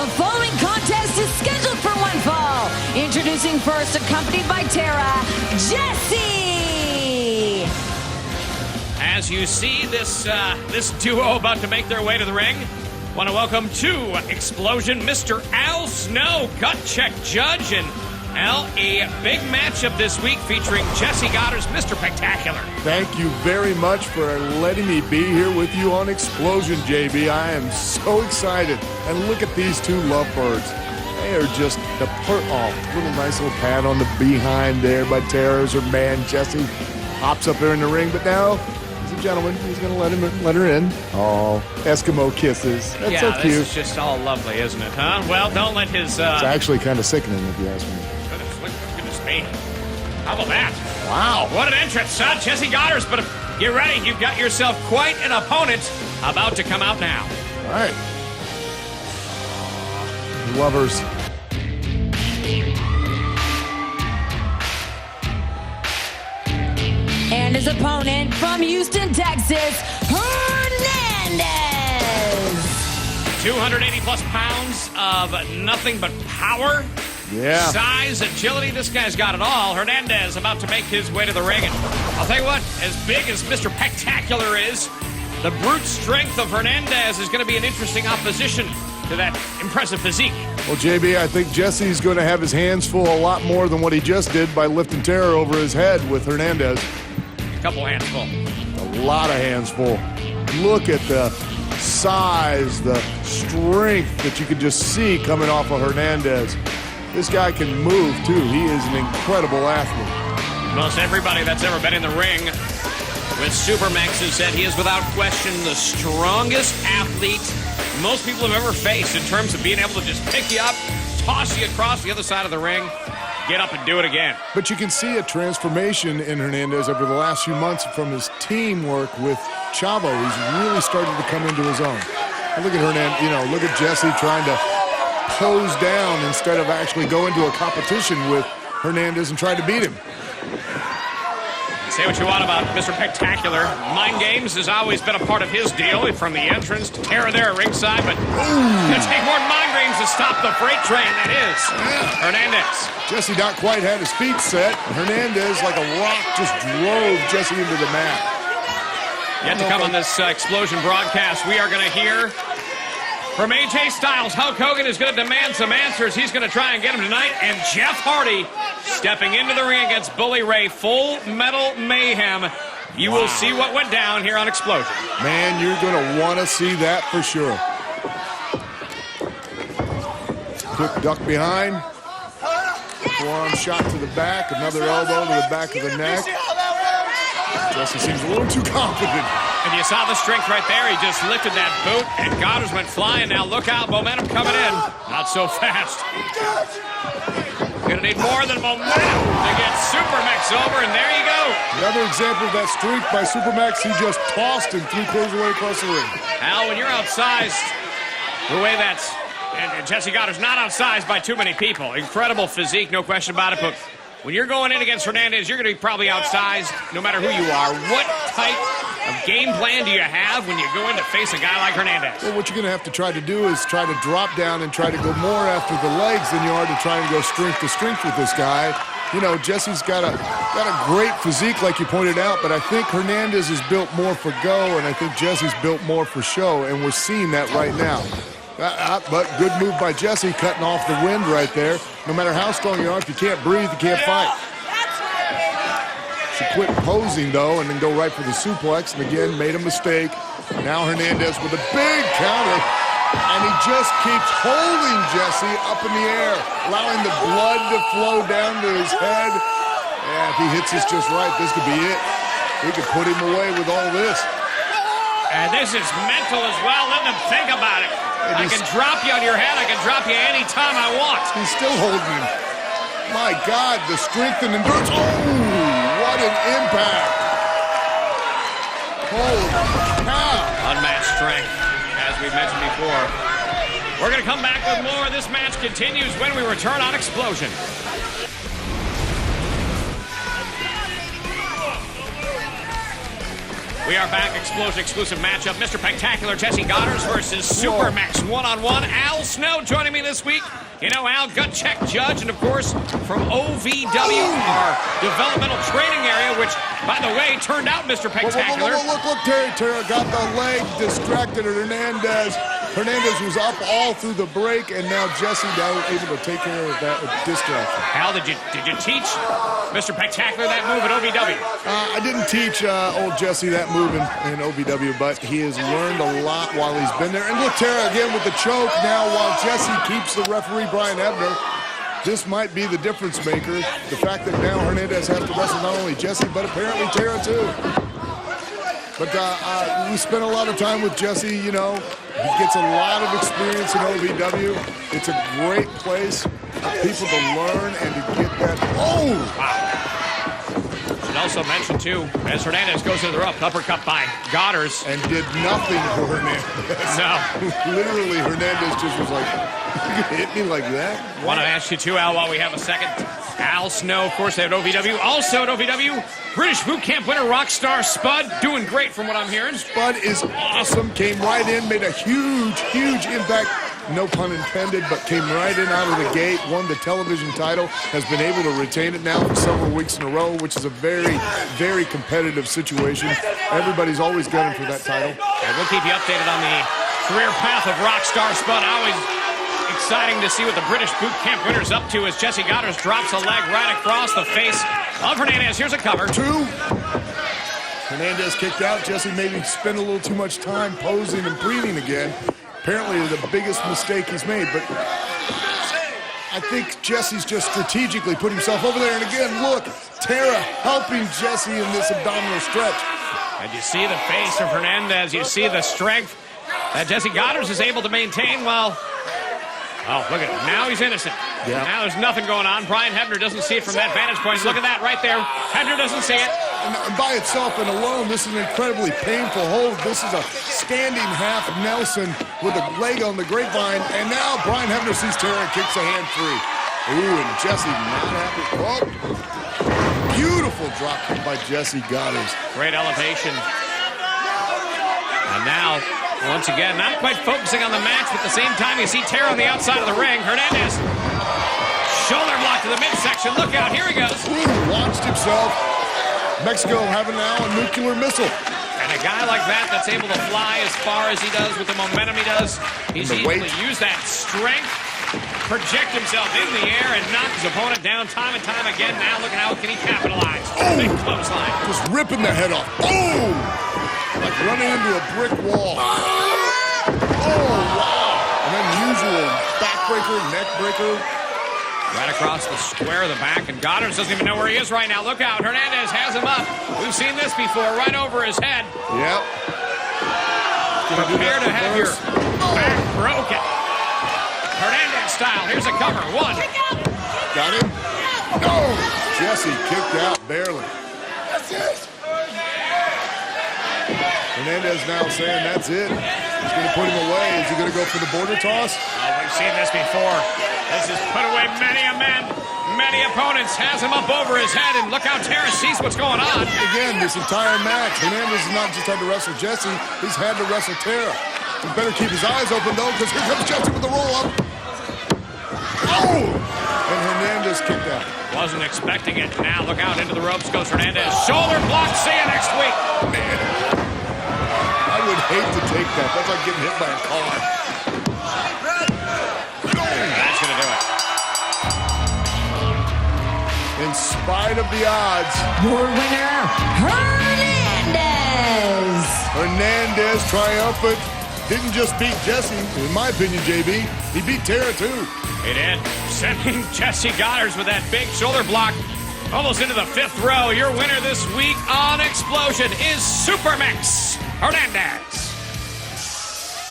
The following contest is scheduled for one fall. Introducing first, accompanied by Tara, Jessie. As you see this duo about to make their way to the ring, want to welcome to Xplosion Mr. Al Snow, gut check judge, and Al, a big matchup this week featuring Jessie Godderz, Mr. PEC-Tacular. Thank you very much for letting me be here with you on Xplosion, JB. I am so excited. And look at these two lovebirds. They are just the little nice little pat on the behind there by Tara's her man, Jessie. Hops up there in the ring, but now, as a gentleman, he's going to let her in. Oh, Eskimo kisses. That's so cute. This is just all lovely, isn't it, huh? Well, don't let his... It's actually kind of sickening, if you ask me. Goodness me. How about that? Wow. What an entrance, huh? Jessie Godderz, but get ready. You've got yourself quite an opponent about to come out now. All right. Lovers. And his opponent from Houston, Texas, Hernandez. 280-plus pounds of nothing but power. Yeah. Size, agility, this guy's got it all. Hernandez about to make his way to the ring. And I'll tell you what, as big as Mr. PEC-Tacular is, the brute strength of Hernandez is going to be an interesting opposition to that impressive physique. Well, JB, I think Jesse's going to have his hands full a lot more than what he just did by lifting Tara over his head with Hernandez. Couple hands full. A lot of hands full. Look at the size, the strength that you can just see coming off of Hernandez. This guy can move, too. He is an incredible athlete. Most everybody that's ever been in the ring with Supermax has said he is without question the strongest athlete most people have ever faced in terms of being able to just pick you up, toss you across the other side of the ring, get up and do it again. But you can see a transformation in Hernandez over the last few months from his teamwork with Chavo. He's really started to come into his own. And look at Hernandez, look at Jessie trying to pose down instead of actually go into a competition with Hernandez and try to beat him. Say what you want about Mr. PEC-Tacular. Mind games has always been a part of his deal, from the entrance to Tara there at ringside, but it's take more mind games to stop the freight train that is Hernandez. Jessie not quite had his feet set. Hernandez, like a rock, just drove Jessie into the mat. Yet to come on this Xplosion broadcast, we are going to hear from AJ Styles. Hulk Hogan is going to demand some answers. He's going to try and get him tonight. And Jeff Hardy stepping into the ring against Bully Ray. Full Metal Mayhem. You will see what went down here on Xplosion. Man, you're going to want to see that for sure. Quick duck behind. Forearm shot to the back. Another elbow to the back of the neck. Jessie seems a little too confident. And you saw the strength right there. He just lifted that boot, and Godderz went flying. Now look out, momentum coming in. Not so fast. Gonna need more than momentum to get Supermax over, and there you go. Another example of that streak by Supermax. He just tossed him 3/4 away across the ring. Al, when you're outsized the way that's... And Jessie Godderz not outsized by too many people. Incredible physique, no question about it, but when you're going in against Hernandez, you're going to be probably outsized no matter who you are. What type of game plan do you have when you go in to face a guy like Hernandez? Well, what you're going to have to try to do is try to drop down and try to go more after the legs than you are to try and go strength to strength with this guy. Jessie's got a great physique, like you pointed out, but I think Hernandez is built more for go, and I think Jessie's built more for show, and we're seeing that right now. But good move by Jessie, cutting off the wind right there. No matter how strong you are, if you can't breathe, you can't fight. She quit posing, though, and then go right for the suplex, and again, made a mistake. Now Hernandez with a big counter, and he just keeps holding Jessie up in the air, allowing the blood to flow down to his head. Yeah, if he hits this just right, this could be it. We could put him away with all this. And this is mental as well. Let them think about it. I can drop you on your head. I can drop you anytime I want. He's still holding him. My God, the strength and endurance. Oh, what an impact. Holy cow. Unmatched strength, as we mentioned before. We're going to come back with more. This match continues when we return on Xplosion. We are back. Xplosion exclusive matchup. Mr. PEC-Tacular, Jessie Godderz versus Supermax one-on-one. Al Snow joining me this week. You know, Al, gut check judge, and of course, from OVW, our developmental training area, which, by the way, turned out Mr. PEC-Tacular. Look, Terra got the leg distracted at Hernandez. Hernandez was up all through the break, and now Jessie now able to take care of that distraction. Al, did you teach Mr. PEC-Tacular that move at OVW? I didn't teach old Jessie that move in OVW, but he has learned a lot while he's been there. And look, Terra again with the choke now while Jessie keeps the referee, Brian Ebner. This might be the difference maker. The fact that now Hernandez has to wrestle not only Jessie, but apparently Terra too. But we spent a lot of time with Jessie, you know. He gets a lot of experience in OVW. It's a great place for people to learn and to get that. Oh! Wow. Should also mention, too, as Hernandez goes into the rope, uppercut by Godderz. And did nothing for Hernandez. No. Literally, Hernandez just was like, you can hit me like that? Want to ask you, too, Al, while we have a second. Al Snow, of course, at OVW. Also at OVW, British boot camp winner Rockstar Spud, doing great from what I'm hearing. Spud is awesome, came right in, made a huge, huge impact, no pun intended, but came right in out of the gate, won the television title, has been able to retain it now for several weeks in a row, which is a very, very competitive situation. Everybody's always gunning for that title. And we'll keep you updated on the career path of Rockstar Spud. Always exciting to see what the British boot camp winner's up to as Jessie Godderz drops a leg right across the face of Hernandez. Here's a cover. Two. Hernandez kicked out. Jessie maybe spent a little too much time posing and breathing again. Apparently the biggest mistake he's made, but I think Jessie's just strategically put himself over there. And again, look, Terra helping Jessie in this abdominal stretch. And you see the face of Hernandez. You see the strength that Jessie Godderz is able to maintain while... Oh, look at him. Now he's innocent. Yeah. Now there's nothing going on. Brian Hebner doesn't see it from that vantage point. Look at that right there. Hebner doesn't see it. And by itself and alone, this is an incredibly painful hold. This is a standing half Nelson with a leg on the grapevine. And now Brian Hebner sees Terra and kicks a hand free. Ooh, and Jessie not happy. Oh, beautiful drop kick by Jessie Godderz. Great elevation. And now... once again, not quite focusing on the match, but at the same time, you see Terra on the outside of the ring. Hernandez, shoulder block to the midsection. Look out, here he goes. Ooh, launched himself. Mexico having now a nuclear missile. And a guy like that that's able to fly as far as he does with the momentum he does, he's able to use that strength, project himself in the air, and knock his opponent down time and time again. Now look at how can he capitalize. Oh, big clothesline. Just ripping the head off. Oh! Like running into a brick wall. Oh, wow. An unusual backbreaker, neck breaker. Right across the square of the back, and Godderz doesn't even know where he is right now. Look out, Hernandez has him up. We've seen this before, right over his head. Yep. Prepare to have your back broken. Hernandez style, here's a cover, one. Got him? No! Jessie kicked out barely. Hernandez now saying that's it. He's going to put him away. Is he going to go for the border toss? Oh, we've seen this before. This has put away many a man, many opponents. Has him up over his head, and look how Terra sees what's going on. Again, this entire match, Hernandez has not just had to wrestle Jessie, he's had to wrestle Terra. He better keep his eyes open, though, because here comes Jessie with the roll-up. Oh! And Hernandez kicked out. Wasn't expecting it. Now look out, into the ropes goes Hernandez. Shoulder block, see you next week. Man. I would hate to take that. That's like getting hit by a car. That's going to do it. In spite of the odds, Your winner, Hernandez. Hernandez triumphant. Didn't just beat Jessie, in my opinion, JB. He beat Terra, too. He did. Sending Jessie Godderz with that big shoulder block almost into the fifth row. Your winner this week on Xplosion is Supermax Hernandez.